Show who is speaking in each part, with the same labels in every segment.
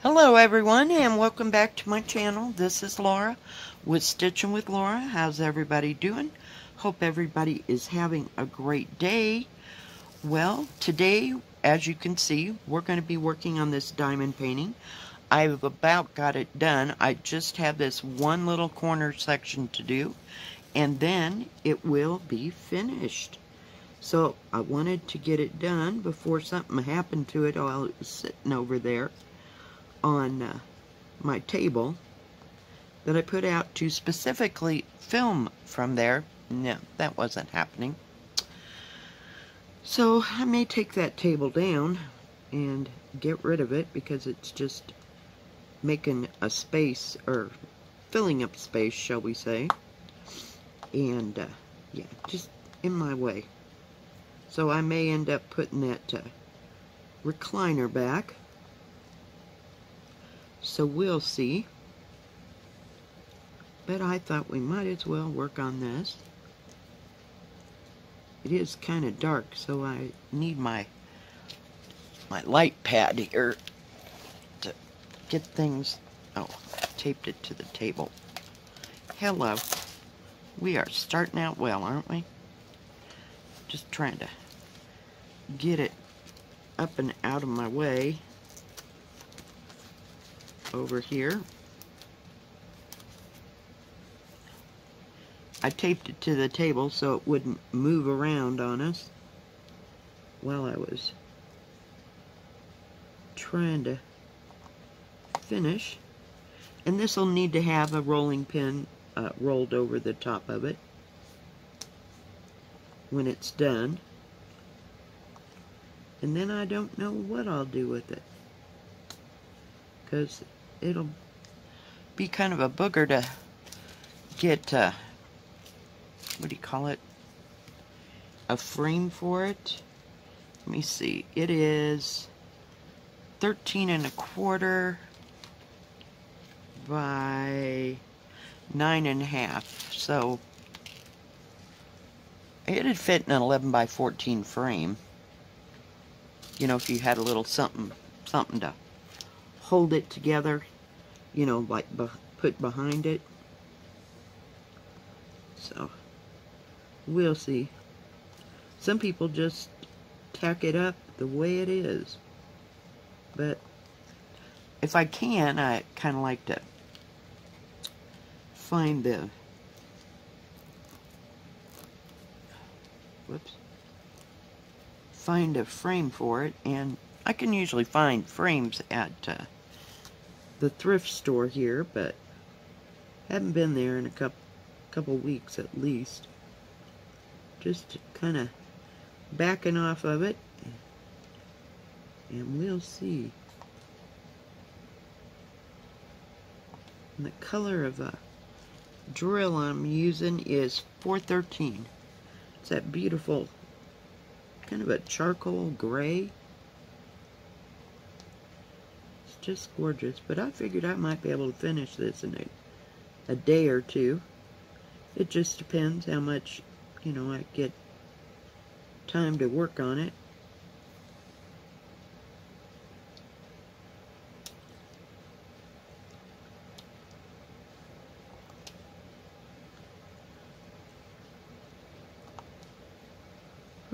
Speaker 1: Hello everyone and welcome back to my channel. This is Laura with Stitching with Laura. How's everybody doing? Hope everybody is having a great day. Well, today, as you can see, we're going to be working on this diamond painting. I've about got it done. I just have this one little corner section to do and then it will be finished. So I wanted to get it done before something happened to it while it was sitting over there on my table that I put out to specifically film from there. No, that wasn't happening. So I may take that table down and get rid of it because it's just making a space, or filling up space, shall we say. And yeah, just in my way. So I may end up putting that recliner back. So we'll see. But I thought we might as well work on this. It is kind of dark, so I need my light pad here to get things. Oh, I taped it to the table. Hello. We are starting out well, aren't we? Just trying to get it up and out of my way over here. I taped it to the table so it wouldn't move around on us while I was trying to finish. And this will need to have a rolling pin rolled over the top of it when it's done. And then I don't know what I'll do with it, because it'll be kind of a booger to get, what do you call it, a frame for it. Let me see, it is 13 1/4 by 9 1/2, so it'd fit in an 11 by 14 frame. You know, if you had a little something to hold it together, you know, like put behind it. So we'll see. Some people just tack it up the way it is, but if I can, I kind of like to find the find a frame for it, and I can usually find frames at the thrift store here, but haven't been there in a couple weeks at least. Just kind of backing off of it, and we'll see. And the color of a drill I'm using is 413. It's that beautiful kind of a charcoal gray. It's just gorgeous, but I figured I might be able to finish this in a day or two. It just depends how much, you know, I get time to work on it.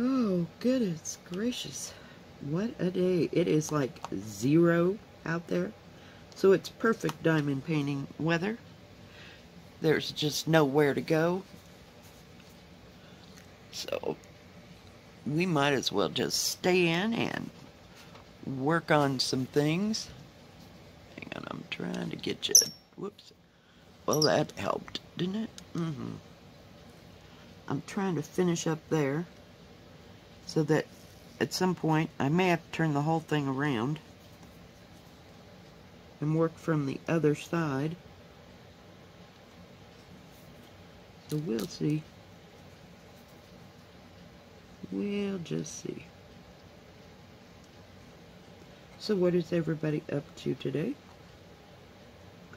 Speaker 1: Oh, goodness gracious. What a day. It is like 0 out there. So it's perfect diamond painting weather. There's just nowhere to go. So we might as well just stay in and work on some things. Hang on, I'm trying to get you. Whoops. Well, that helped, didn't it? I'm trying to finish up there, so that at some point I may have to turn the whole thing around and work from the other side. So we'll see. We'll just see. So what is everybody up to today?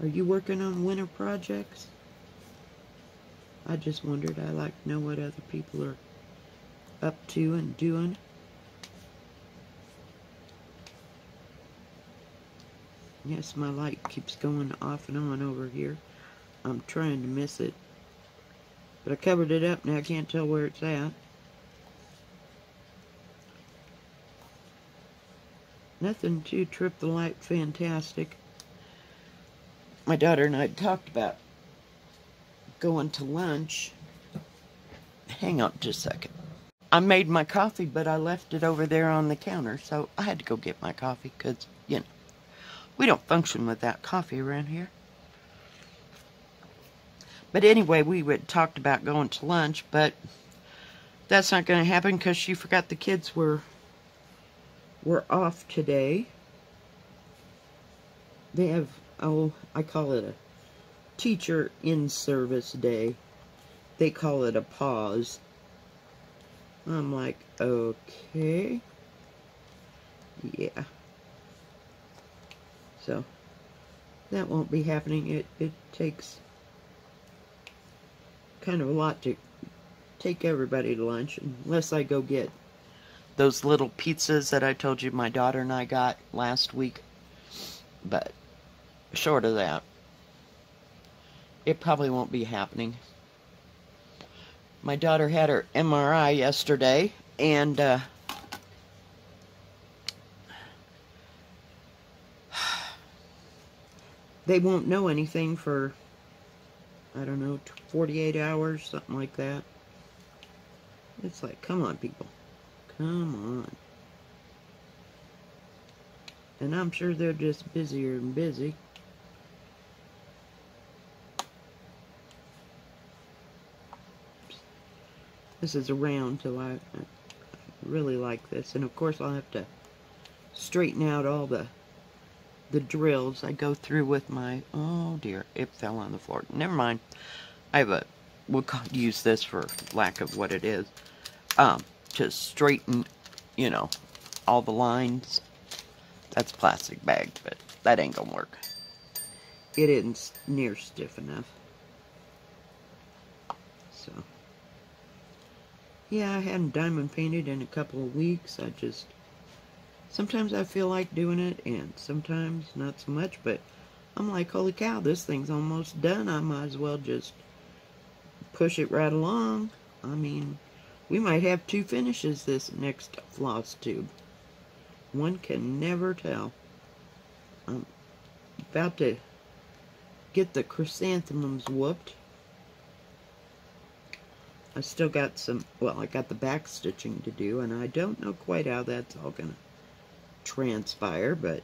Speaker 1: Are you working on winter projects? I just wondered. I like to know what other people are up to and doing. Yes, my light keeps going off and on over here. I'm trying to miss it. But I covered it up, now I can't tell where it's at. Nothing to trip the light fantastic. My daughter and I talked about going to lunch. Hang on just a second. I made my coffee, but I left it over there on the counter, so I had to go get my coffee because, you know, we don't function without coffee around here. But anyway, we had talked about going to lunch, but that's not going to happen because she forgot the kids were off today. They have, oh, I call it a teacher in-service day. They call it a pause. I'm like, okay. Yeah. So, that won't be happening. It takes kind of a lot to take everybody to lunch, unless I go get those little pizzas that I told you my daughter and I got last week. But short of that, it probably won't be happening. My daughter had her MRI yesterday, and they won't know anything for, I don't know, 48 hours, something like that. It's like, come on, people. Come on. And I'm sure they're just busier and busy. This is around till I really like this. And of course I'll have to straighten out all the drills I go through with my, oh dear, it fell on the floor. Never mind. I have a, we'll use this for lack of what it is. To straighten, you know, all the lines. That's plastic bag, but that ain't gonna work. It isn't near stiff enough. So, yeah, I hadn't diamond painted in a couple of weeks. I just, sometimes I feel like doing it, and sometimes not so much, but I'm like, holy cow, this thing's almost done. I might as well just push it right along. I mean, we might have 2 finishes this next floss tube. One can never tell. I'm about to get the chrysanthemums whooped. I still got some, well, I got the back stitching to do, and I don't know quite how that's all gonna transpire, but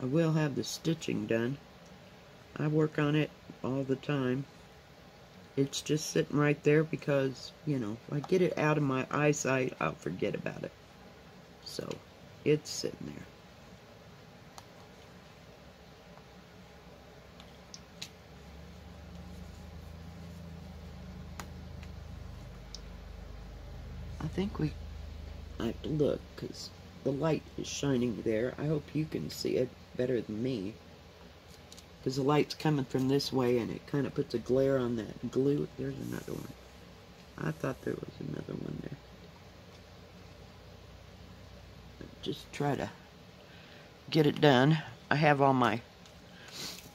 Speaker 1: I will have the stitching done. I work on it all the time. It's just sitting right there because, you know, if I get it out of my eyesight, I'll forget about it. So, it's sitting there. I think I have to look because the light is shining there. I hope you can see it better than me, because the light's coming from this way and it kind of puts a glare on that glue. There's another one. I thought there was another one there. Just try to get it done. I have all my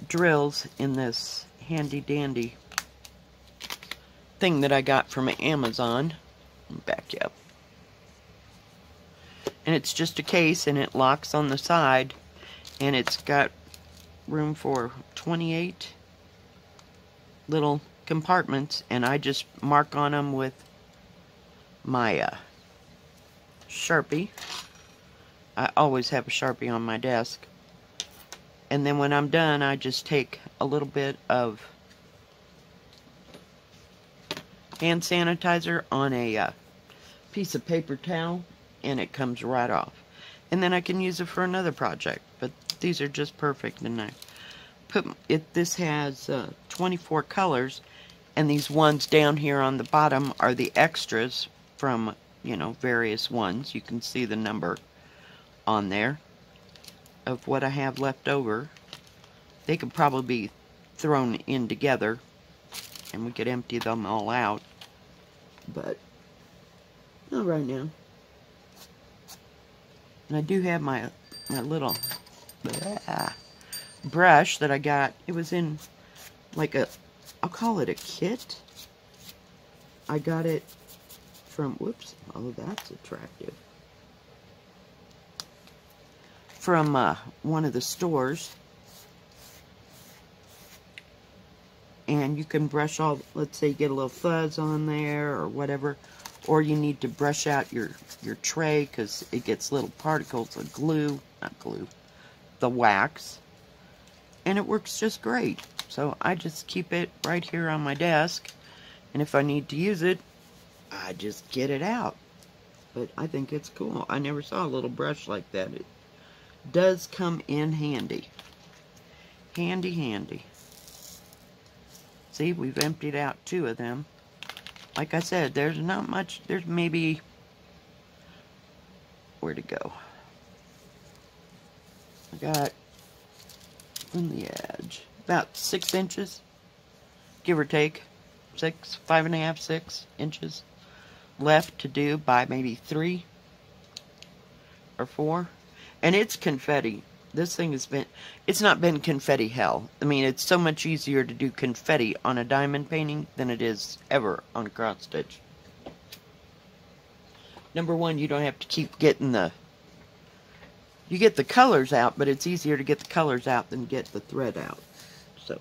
Speaker 1: drills in this handy dandy thing that I got from Amazon. Back you up. And it's just a case, and it locks on the side, and it's got room for 28 little compartments, and I just mark on them with my Sharpie. I always have a Sharpie on my desk. And then when I'm done, I just take a little bit of hand sanitizer on a piece of paper towel, and it comes right off. And then I can use it for another project. But these are just perfect, and I put it. This has 24 colors, and these ones down here on the bottom are the extras from, you know, various ones. You can see the number on there of what I have left over. They could probably be thrown in together, and we could empty them all out, but not right now. And I do have my little brush that I got. It was in like I'll call it a kit. I got it from, whoops, oh, that's attractive. From one of the stores. And you can brush all, let's say you get a little fuzz on there or whatever. Or you need to brush out your tray because it gets little particles of glue, not glue, the wax. And it works just great. So I just keep it right here on my desk. And if I need to use it, I just get it out. But I think it's cool. I never saw a little brush like that. It does come in handy. Handy, handy. See, we've emptied out 2 of them. Like I said, there's not much. There's maybe, where to go? I got from the edge about 6 inches, give or take. 6, 5.5, 6 inches left to do by maybe 3 or 4. And it's confetti. This thing has been, it's not been confetti hell. I mean, it's so much easier to do confetti on a diamond painting than it is ever on a cross stitch. Number one, you don't have to keep getting you get the colors out, but it's easier to get the colors out than get the thread out. So,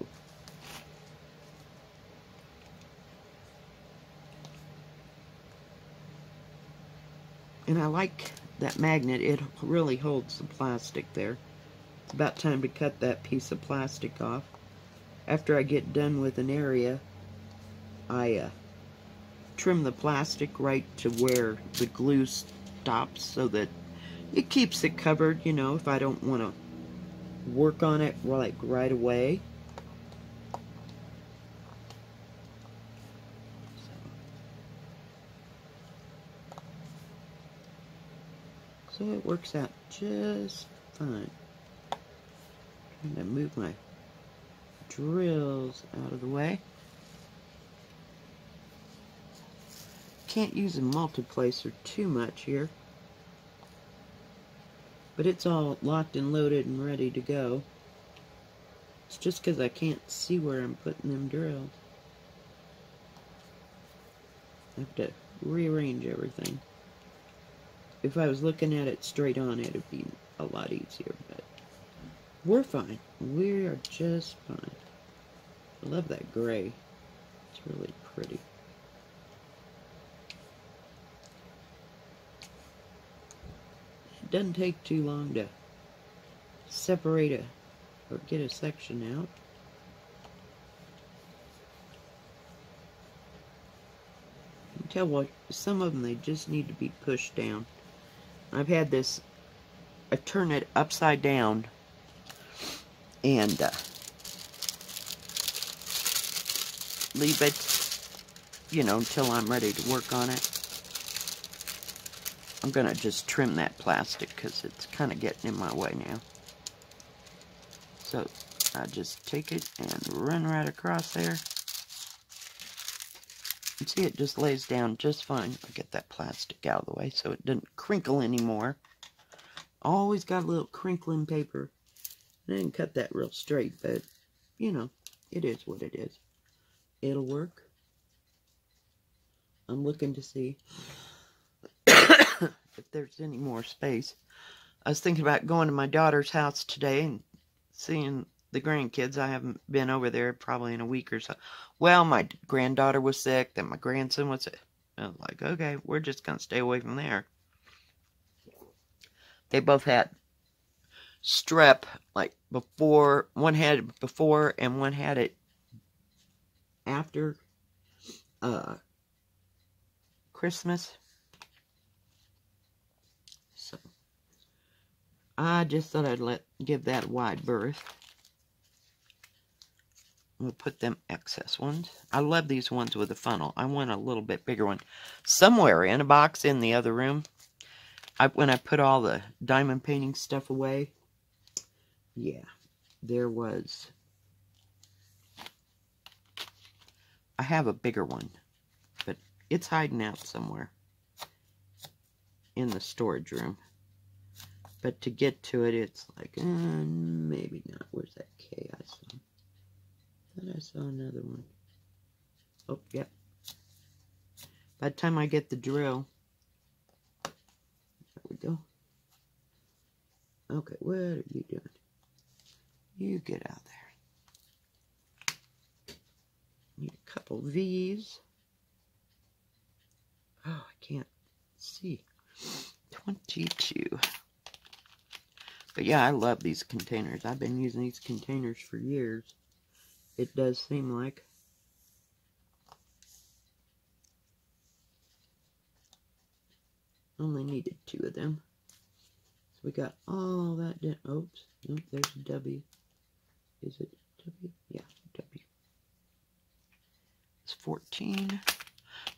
Speaker 1: and I like that magnet. It really holds the plastic there. It's about time to cut that piece of plastic off. After I get done with an area, I trim the plastic right to where the glue stops so that it keeps it covered, you know, if I don't want to work on it like right away. So it works out just fine. I'm going to move my drills out of the way. Can't use a multiplacer too much here. But it's all locked and loaded and ready to go. It's just because I can't see where I'm putting them drills. I have to rearrange everything. If I was looking at it straight on, it'd be a lot easier, but we're fine. We are just fine. I love that gray. It's really pretty. It doesn't take too long to separate or get a section out. You can tell what some of them, they just need to be pushed down. I've had this, I turn it upside down and leave it, you know, until I'm ready to work on it. I'm going to just trim that plastic because it's kind of getting in my way now. So I just take it and run right across there. You see it just lays down just fine. I get that plastic out of the way so it doesn't crinkle anymore. Always got a little crinkling paper. I didn't cut that real straight, but you know, it is what it is. It'll work. I'm looking to see if there's any more space. I was thinking about going to my daughter's house today and seeing the grandkids. I haven't been over there probably in a week or so. Well, my granddaughter was sick, then my grandson was sick. I was like, okay, we're just going to stay away from there. They both had strep, like before. One had it before and one had it after Christmas. So I just thought I'd give that a wide berth. We'll put them excess ones. I love these ones with a funnel. I want a little bit bigger one. Somewhere in a box in the other room, when I put all the diamond painting stuff away, yeah, there was. I have a bigger one, but it's hiding out somewhere in the storage room. But to get to it, it's like, maybe not. Where's that K I saw? Thought I saw another one. Oh, yep. By the time I get the drill, there we go. Okay, what are you doing? You get out there. Need a couple V's. Oh, I can't see. 22. But yeah, I love these containers. I've been using these containers for years. It does seem like. Only needed 2 of them. So we got all that done. Oops. Nope, there's a W. Is it W? Yeah, W. It's 14.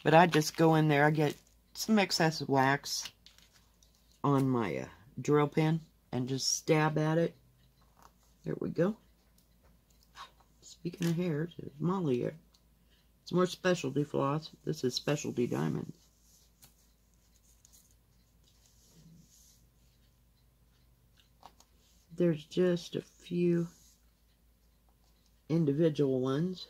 Speaker 1: But I just go in there. I get some excess wax on my drill pen and just stab at it. There we go. Speaking of hairs, there's Molly here. It's more specialty floss. This is specialty diamonds. There's just a few individual ones.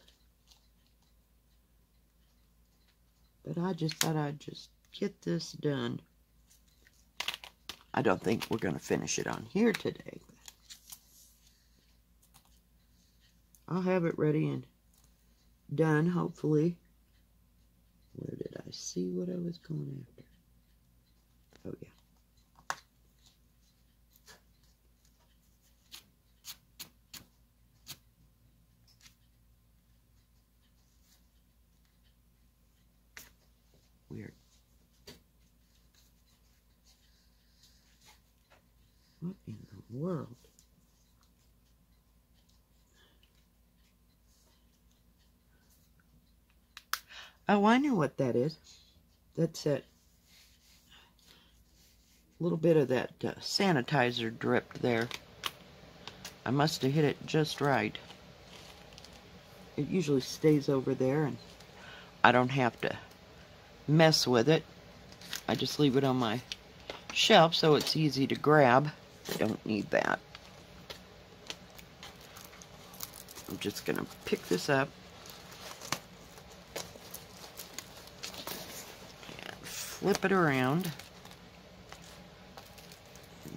Speaker 1: But I just thought I'd just get this done. I don't think we're going to finish it on here today. I'll have it ready and done, hopefully. Where did I see what I was going after? Oh, yeah. Weird. What in the world? Oh, I know what that is. That's it. A little bit of that sanitizer dripped there. I must have hit it just right. It usually stays over there, and I don't have to mess with it. I just leave it on my shelf so it's easy to grab. I don't need that. I'm just going to pick this up and flip it around.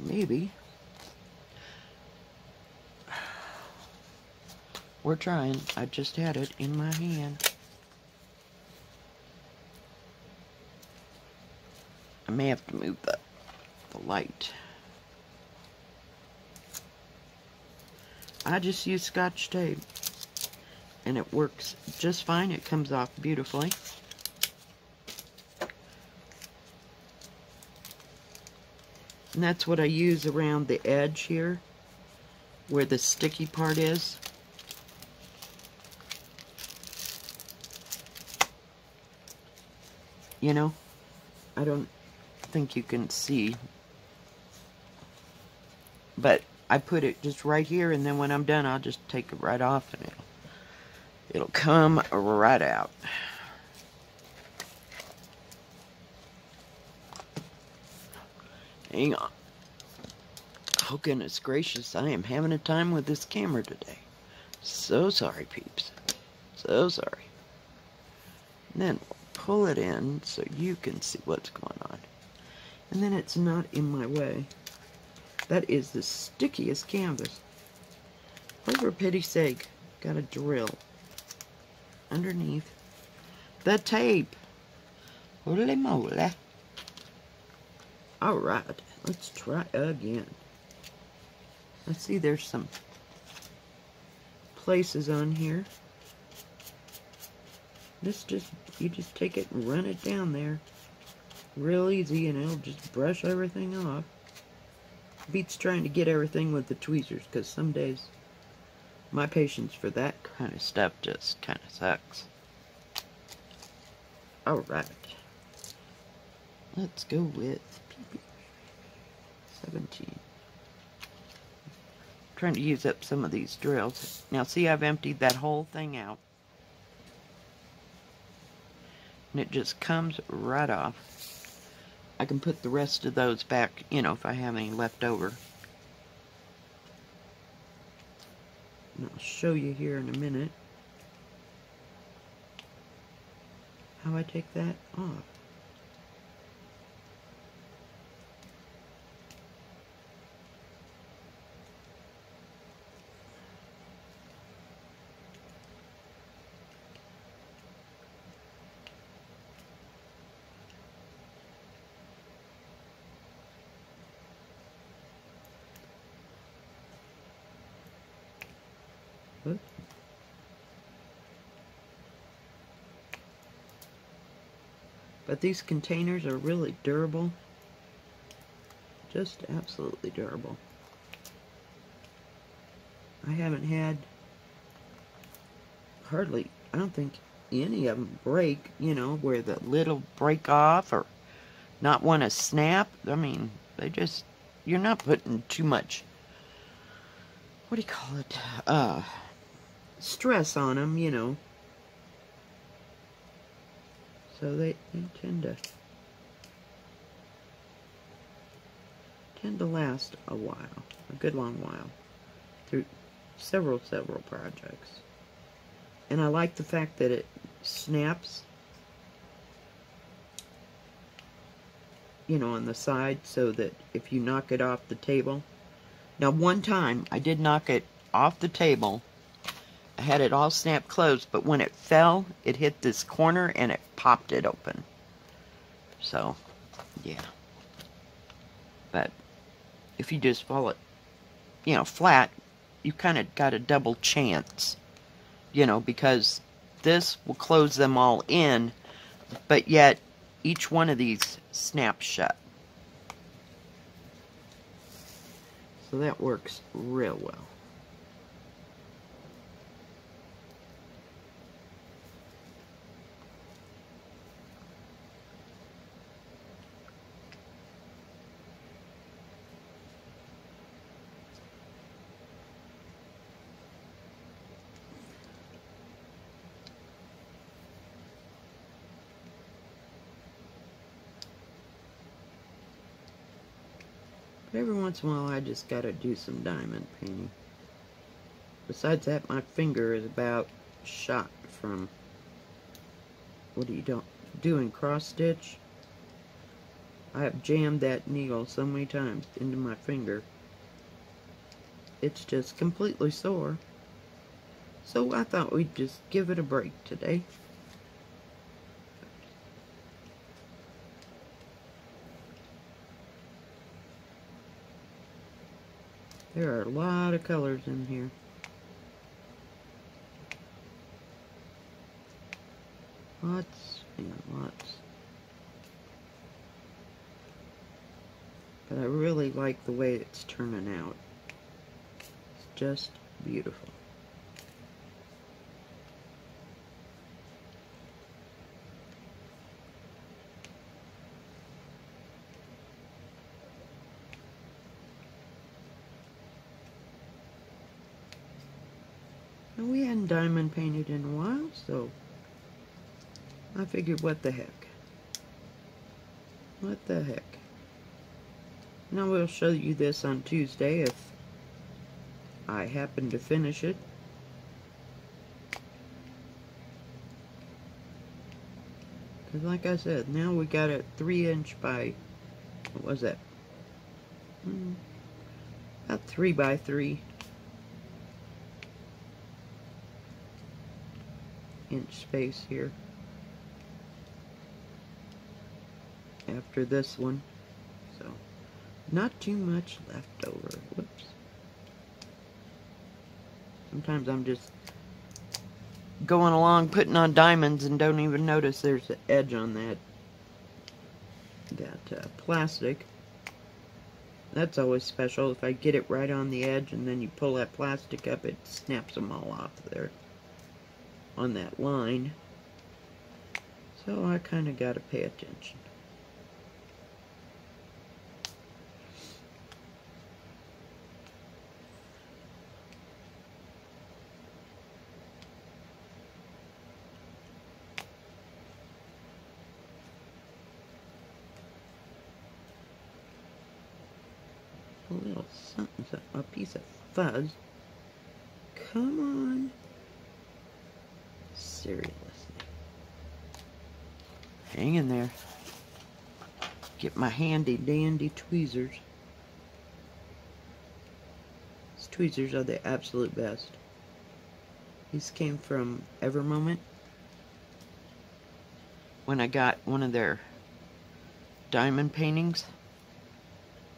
Speaker 1: Maybe. We're trying. I just had it in my hand. I may have to move the light. I just use Scotch tape, and it works just fine. It comes off beautifully. And that's what I use around the edge here, where the sticky part is. You know, I don't think you can see, but I put it just right here, and then when I'm done, I'll just take it right off, and it'll come right out. Hang on. Oh, goodness gracious, I am having a time with this camera today. So sorry, peeps. So sorry. And then we'll pull it in so you can see what's going on. And then it's not in my way. That is the stickiest canvas. For pity's sake, got a drill underneath the tape. Holy moly. Alright, let's try again. Let's see, there's some places on here. You just take it and run it down there. Real easy, and it'll just brush everything off. Beats trying to get everything with the tweezers, because some days my patience for that kind of stuff just kind of sucks. Alright. Let's go with 17. Trying to use up some of these drills. Now see, I've emptied that whole thing out. And it just comes right off. I can put the rest of those back, you know, if I have any left over. And I'll show you here in a minute how I take that off. Oops. But these containers are really durable. Just absolutely durable. I haven't had hardly, I don't think any of them break, you know, where the lid will break off or not want to snap. I mean, they just, you're not putting too much, what do you call it, stress on them, you know. So they tend to last a while, a good long while, through several projects. And I like the fact that it snaps, you know, on the side, so that if you knock it off the table. Now, one time I did knock it off the table. I had it all snapped closed, but when it fell, it hit this corner and it popped it open. So, yeah. But if you just fall it, you know, flat, you kind of got a double chance, you know, because this will close them all in, but yet each one of these snaps shut. So that works real well. But every once in a while I just gotta do some diamond painting. Besides that, my finger is about shot from, what are you doing, cross stitch? I have jammed that needle so many times into my finger. It's just completely sore. So I thought we'd just give it a break today. There are a lot of colors in here. Lots and lots. But I really like the way it's turning out. It's just beautiful. And we hadn't diamond painted in a while, so I figured, what the heck? What the heck? And I will show you this on Tuesday if I happen to finish it. Because like I said, now we got a 3" by, what was that? About 3 by 3 inch space here. After this one. So, not too much left over. Whoops. Sometimes I'm just going along putting on diamonds and don't even notice there's an edge on that plastic. That's always special. If I get it right on the edge and then you pull that plastic up, it snaps them all off there on that line. So I kind of got to pay attention. a little something, a piece of fuzz. Come on. Seriously. Hang in there. Get my handy dandy tweezers. These tweezers are the absolute best. These came from Evermoment when I got one of their diamond paintings.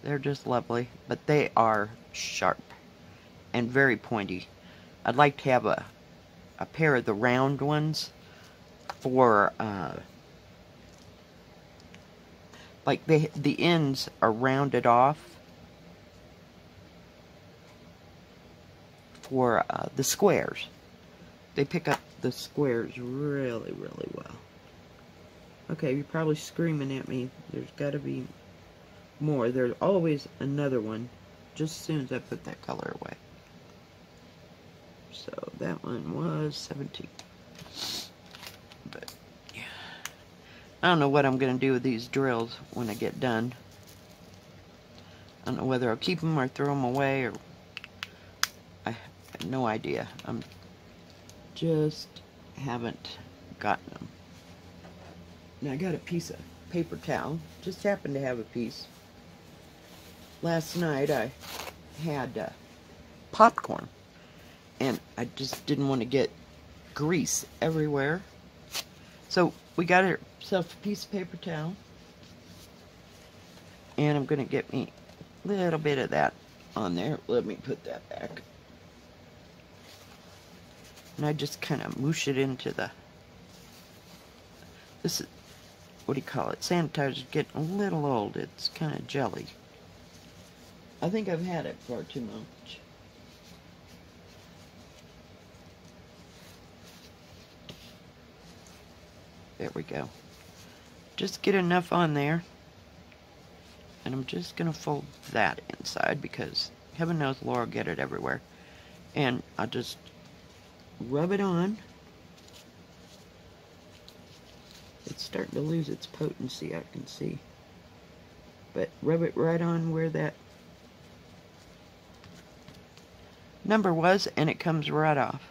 Speaker 1: They're just lovely, but they are sharp and very pointy. I'd like to have a pair of the round ones for like the ends are rounded off for the squares. They pick up the squares really, really well. Okay, you're probably screaming at me. There's got to be more. There's always another one just as soon as I put that color away. So that one was 17. But yeah, I don't know what I'm going to do with these drills when I get done. I don't know whether I'll keep them or throw them away, or I have no idea. I'm just haven't gotten them. Now I got a piece of paper towel. Just happened to have a piece. Last night I had popcorn, and I just didn't want to get grease everywhere. So we got ourselves a piece of paper towel, and I'm going to get me a little bit of that on there. Let me put that back. And I just kind of moosh it into the, this is, what do you call it? Sanitizer's getting a little old. It's kind of jelly. I think I've had it far too much. There we go. Just get enough on there. And I'm just going to fold that inside because heaven knows Laura will get it everywhere. And I'll just rub it on. It's starting to lose its potency, I can see. But rub it right on where that number was, and it comes right off.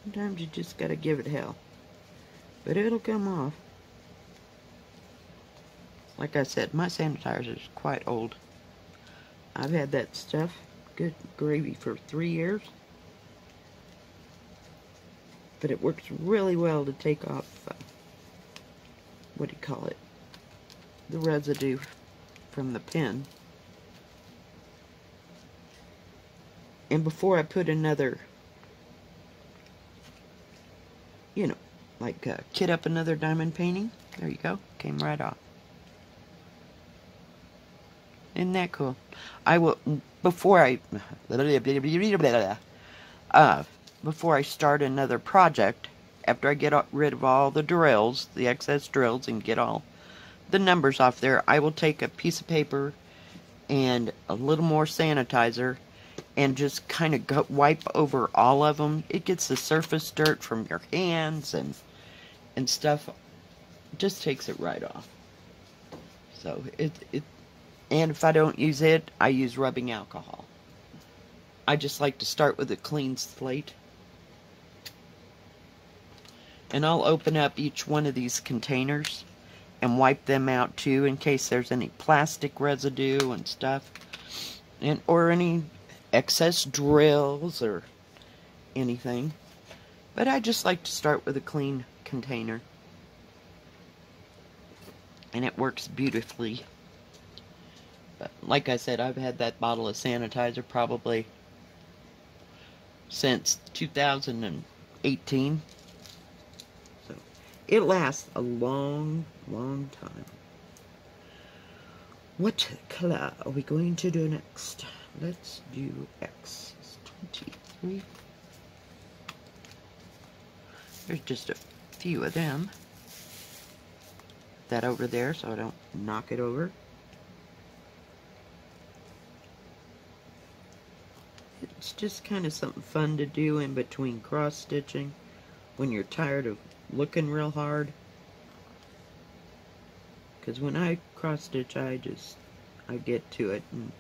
Speaker 1: Sometimes you just gotta give it hell. But it'll come off. Like I said, my sanitizer is quite old. I've had that stuff, good gravy, for 3 years. But it works really well to take off, what do you call it? The residue from the pen. And before I put another, you know, like kit up another diamond painting, there you go, came right off. Isn't that cool? I will, before I start another project, after I get rid of all the drills, the excess drills, and get all the numbers off there, I will take a piece of paper and a little more sanitizer and just kind of wipe over all of them. It gets the surface dirt from your hands and stuff. Just takes it right off. So and if I don't use it, I use rubbing alcohol. I just like to start with a clean slate. And I'll open up each one of these containers and wipe them out too, in case there's any plastic residue and stuff, and or any excess drills or anything. But I just like to start with a clean container, and it works beautifully. But like I said, I've had that bottle of sanitizer probably since 2018. So it lasts a long, long time. What color are we going to do next? Let's do X. It's 23. There's just a few of them. That over there so I don't knock it over. It's just kind of something fun to do in between cross stitching when you're tired of looking real hard. Because when I cross stitch, I get to it and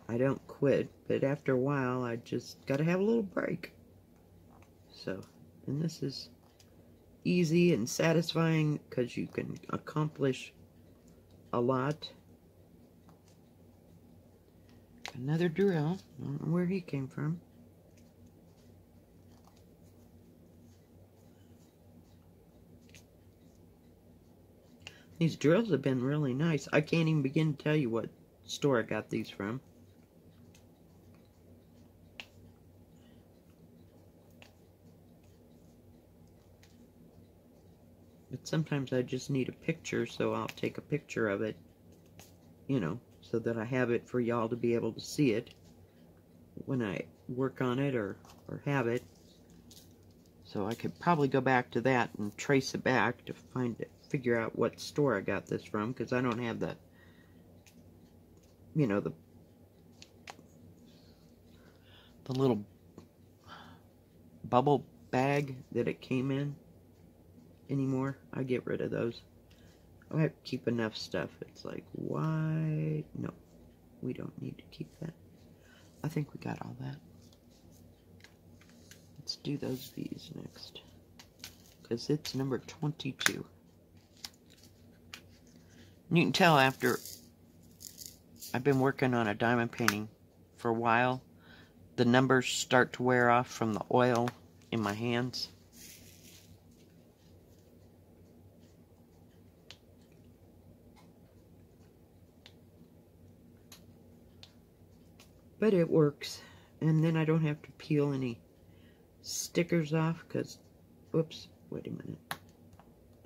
Speaker 1: I don't quit, but after a while I just gotta have a little break. So, and this is easy and satisfying because you can accomplish a lot. Another drill. I don't know where he came from. These drills have been really nice. I can't even begin to tell you what store I got these from. But sometimes I just need a picture, so I'll take a picture of it, you know, so that I have it for y'all to be able to see it when I work on it or have it. So I could probably go back to that and trace it back to figure out what store I got this from, because I don't have the, you know, the little bubble bag that it came in anymore. I get rid of those. I have to keep enough stuff. It's like, why? No, we don't need to keep that. I think we got all that. Let's do those V's next, because it's number 22. And you can tell after I've been working on a diamond painting for a while, the numbers start to wear off from the oil in my hands. But it works, and then I don't have to peel any stickers off, because, whoops, wait a minute.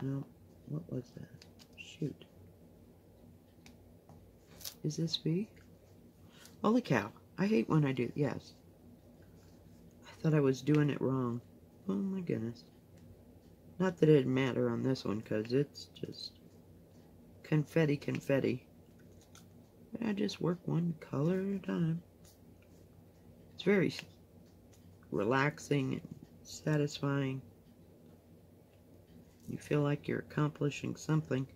Speaker 1: No, what was that? Shoot. Is this V? Holy cow, I hate when I do, yes. I thought I was doing it wrong. Oh my goodness. Not that it'd matter on this one, because it's just confetti, confetti. But I just work one color at a time. It's very relaxing and satisfying. You feel like you're accomplishing something.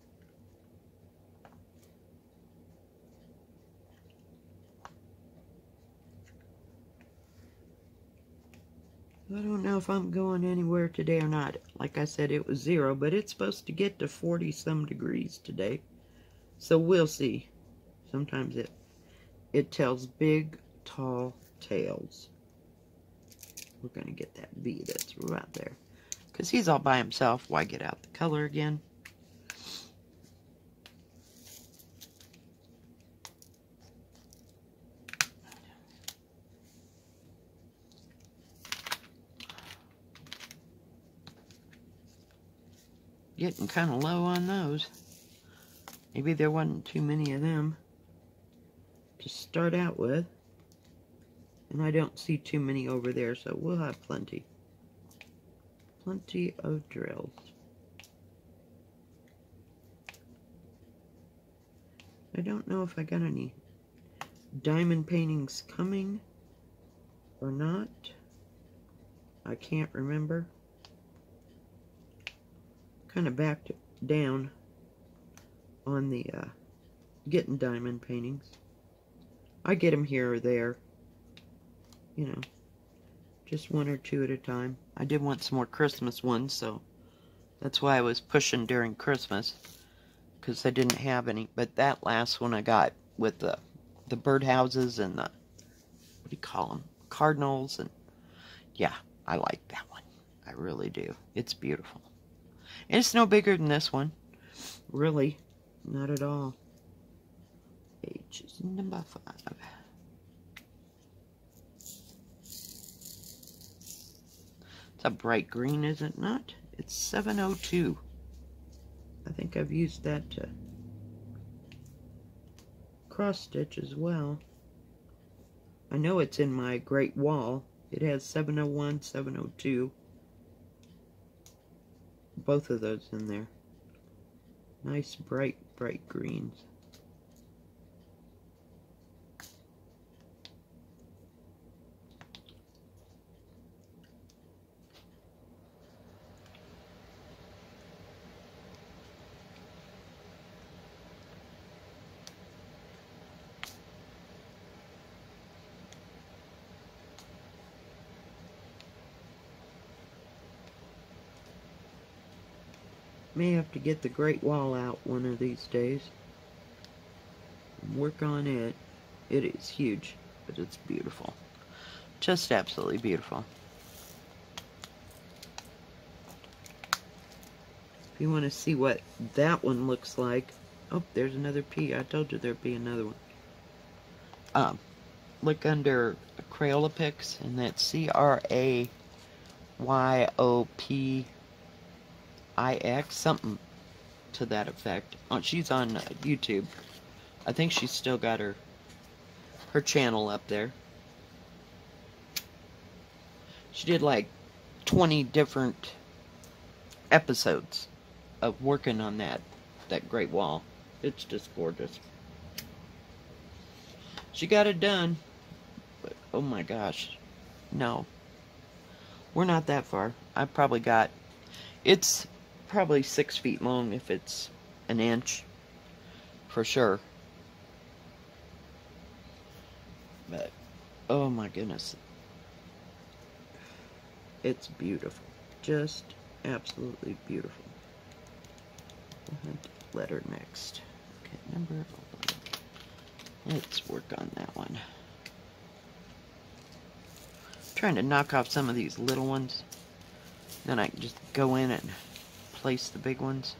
Speaker 1: I don't know if I'm going anywhere today or not. Like I said, it was 0, but it's supposed to get to 40 some degrees today. So we'll see. Sometimes it tells big, tall tales. We're going to get that V that's right there. Because he's all by himself. Why get out the color again? Getting kind of low on those. Maybe there wasn't too many of them to start out with. And I don't see too many over there, so we'll have plenty. Plenty of drills. I don't know if I got any diamond paintings coming or not. I can't remember. Kind of backed down on the getting diamond paintings. I get them here or there, you know, just 1 or 2 at a time. I did want some more Christmas ones, so that's why I was pushing during Christmas, because I didn't have any. But that last one I got with the birdhouses and the, what do you call them, cardinals, and yeah, I like that one. I really do. It's beautiful. And it's no bigger than this one. Really, not at all. Page is number 5. It's a bright green, is it not? It's 702. I think I've used that to cross stitch as well. I know it's in my Great Wall. It has 701, 702. Both of those in there. Nice bright, bright greens. May have to get the Great Wall out one of these days. Work on it. It is huge, but it's beautiful. Just absolutely beautiful. If you want to see what that one looks like. Oh, there's another P. I told you there'd be another one. Look under Crayola Picks, and that's CRAYOPIX, something to that effect. Oh, she's on YouTube. I think she's still got her channel up there. She did like 20 different episodes of working on that Great Wall. It's just gorgeous. She got it done, but oh my gosh, no, we're not that far. It's probably 6 feet long if it's an inch, for sure. But oh my goodness, it's beautiful, just absolutely beautiful. Letter next. Okay, number 11. Let's work on that one. Trying to knock off some of these little ones. Then I can just go in and place the big ones.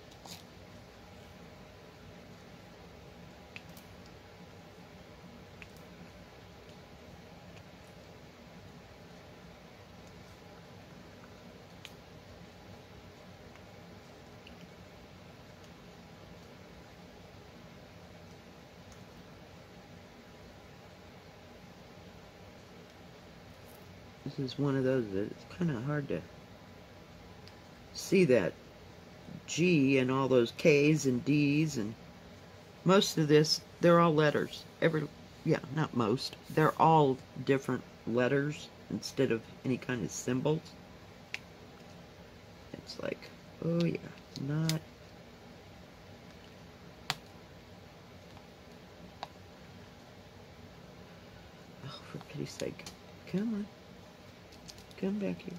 Speaker 1: This is one of those that it's kind of hard to see that G and all those K's and D's, and most of this, they're all letters. Yeah, not most. They're all different letters instead of any kind of symbols. It's like, oh yeah, not... Oh, for pity's sake. Come on. Come back here.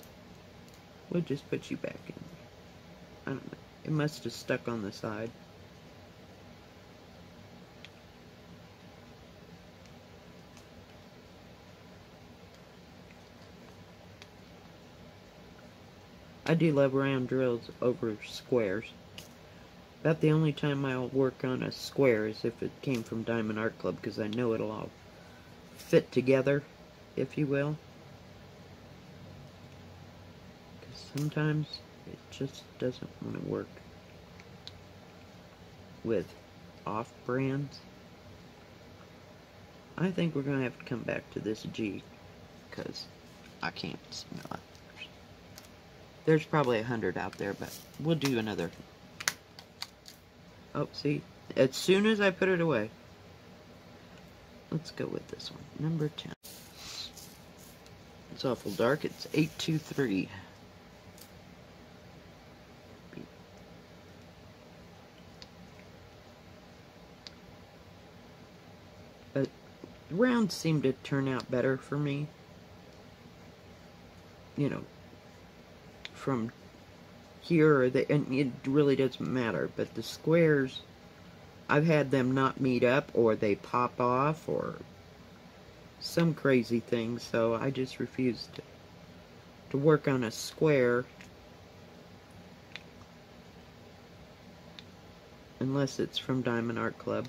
Speaker 1: We'll just put you back in there. I don't know. It must have stuck on the side. I do love round drills over squares. About the only time I'll work on a square is if it came from Diamond Art Club, because I know it'll all fit together, if you will. Sometimes it just doesn't want to work with off-brands. I think we're going to have to come back to this G, because I can't smell it. There's probably 100 out there, but we'll do another. Oh, see? As soon as I put it away. Let's go with this one. Number 10. It's awful dark. It's 823. But rounds seem to turn out better for me. You know, from here, and it really doesn't matter. But the squares, I've had them not meet up, or they pop off, or some crazy thing. So I just refuse to work on a square unless it's from Diamond Art Club.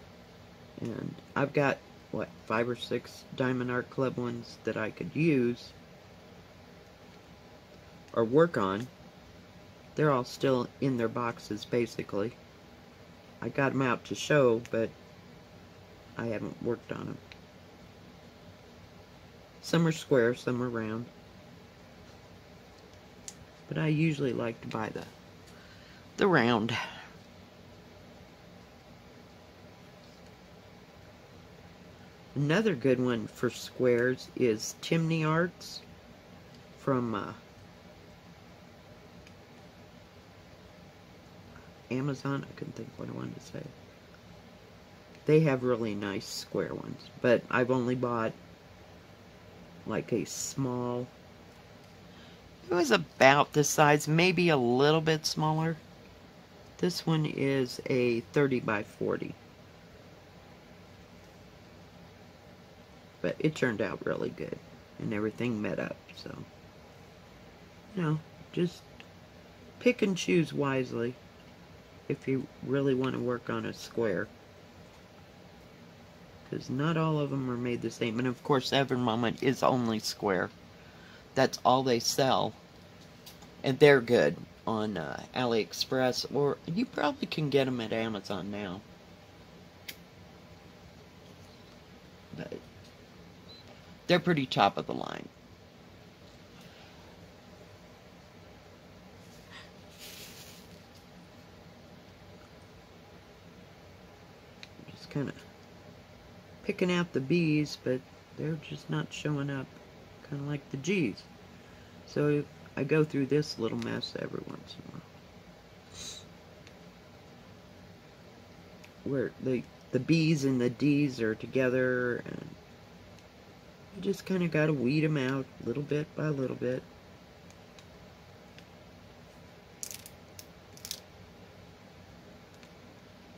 Speaker 1: And I've got, what, 5 or 6 Diamond Art Club ones that I could use or work on. They're all still in their boxes, basically. I got them out to show, but I haven't worked on them. Some are square, some are round. But I usually like to buy the round. Another good one for squares is Chimney Arts from Amazon. I couldn't think what I wanted to say. They have really nice square ones, but I've only bought like a small. It was about this size, maybe a little bit smaller. This one is a 30 by 40. But it turned out really good. And everything met up, so. You know, just pick and choose wisely if you really want to work on a square. Because not all of them are made the same. And of course, Ever Moment is only square. That's all they sell. And they're good on AliExpress, or you probably can get them at Amazon now. But they're pretty top of the line. Just kind of picking out the B's, but they're just not showing up, kind of like the G's. So I go through this little mess every once in a while, where the B's and the D's are together, and you just kind of got to weed them out little bit by little bit.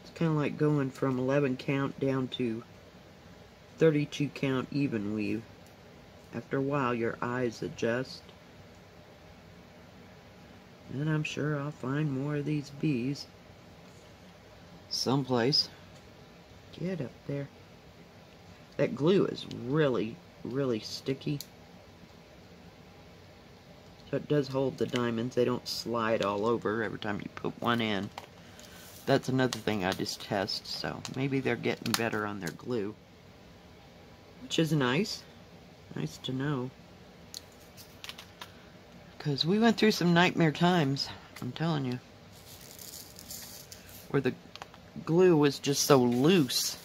Speaker 1: It's kind of like going from 11 count down to 32 count even weave. After a while, your eyes adjust. And I'm sure I'll find more of these B's someplace. Get up there. That glue is really, really sticky. So it does hold the diamonds. They don't slide all over every time you put one in. That's another thing I just test, so maybe they're getting better on their glue. Which is nice. Nice to know. Because we went through some nightmare times, I'm telling you. Where the glue was just so loose.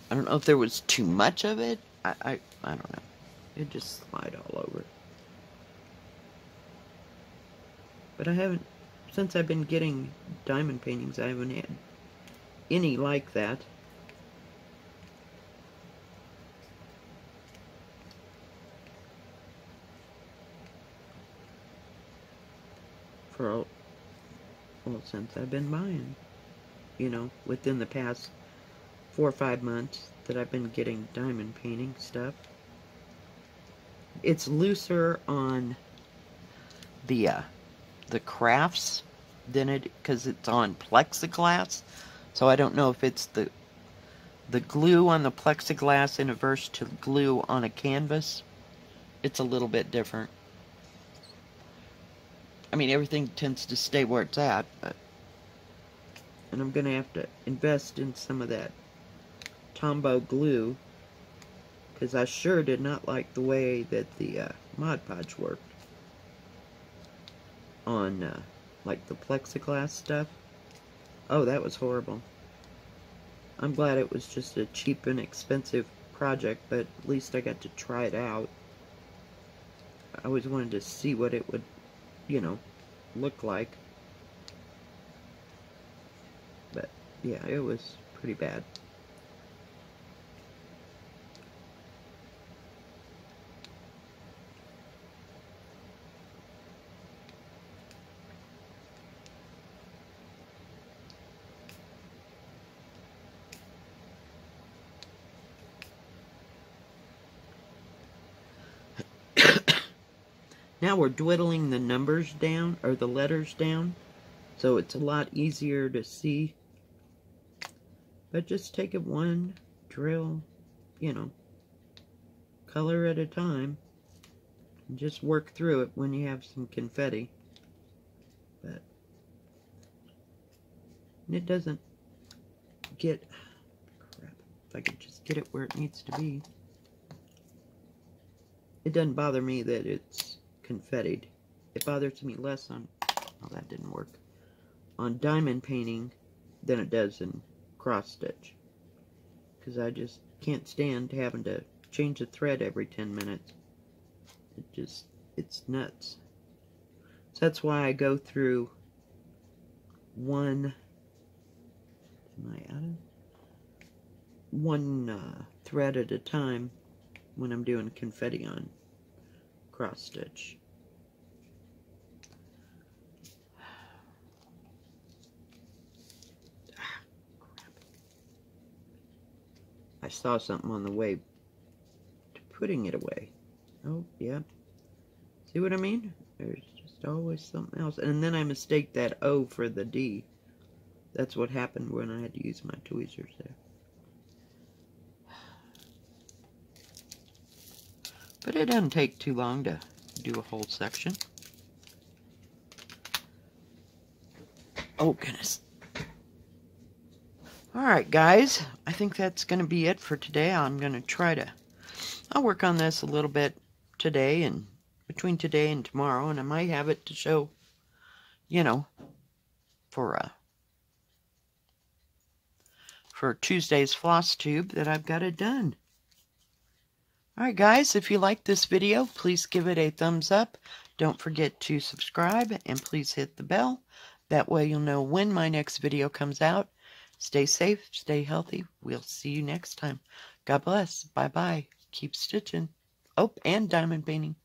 Speaker 1: I don't know if there was too much of it. I don't know. It just slid all over. But I haven't, since I've been getting diamond paintings, I haven't had any like that. For, well, since I've been buying, you know, within the past 4 or 5 months that I've been getting diamond painting stuff. It's looser on the crafts than it, because it's on plexiglass. So I don't know if it's the glue on the plexiglass in averse to glue on a canvas. It's a little bit different. I mean, everything tends to stay where it's at, but, and I'm going to have to invest in some of that Tombow glue, because I sure did not like the way that the Mod Podge worked on like the plexiglass stuff. Oh, that was horrible. I'm glad it was just a cheap and expensive project, but at least I got to try it out. I always wanted to see what it would, you know, look like. But yeah, it was pretty bad. Now we're dwindling the numbers down, or the letters down, so it's a lot easier to see. But just take it one drill, you know, color at a time, and just work through it when you have some confetti. But it doesn't get, crap, if I could just get it where it needs to be. It doesn't bother me that it's confettied. It bothers me less on, oh, that didn't work, on diamond painting than it does in cross stitch, because I just can't stand having to change the thread every 10 minutes. It's nuts. So that's why I go through one thread at a time when I'm doing confetti on cross stitch. saw something on the way to putting it away. Oh, yeah. See what I mean? There's just always something else. And then I mistake that O for the D. That's what happened when I had to use my tweezers there. But it doesn't take too long to do a whole section. Oh, goodness. Alright, guys. I think that's going to be it for today. I'm going to try to... I'll work on this a little bit today and between today and tomorrow, and I might have it to show, you know, for Tuesday's floss tube that I've got it done. Alright guys, if you like this video, please give it a thumbs up. Don't forget to subscribe and please hit the bell. That way you'll know when my next video comes out. Stay safe, stay healthy. We'll see you next time. God bless. Bye-bye. Keep stitching. Oh, and diamond painting.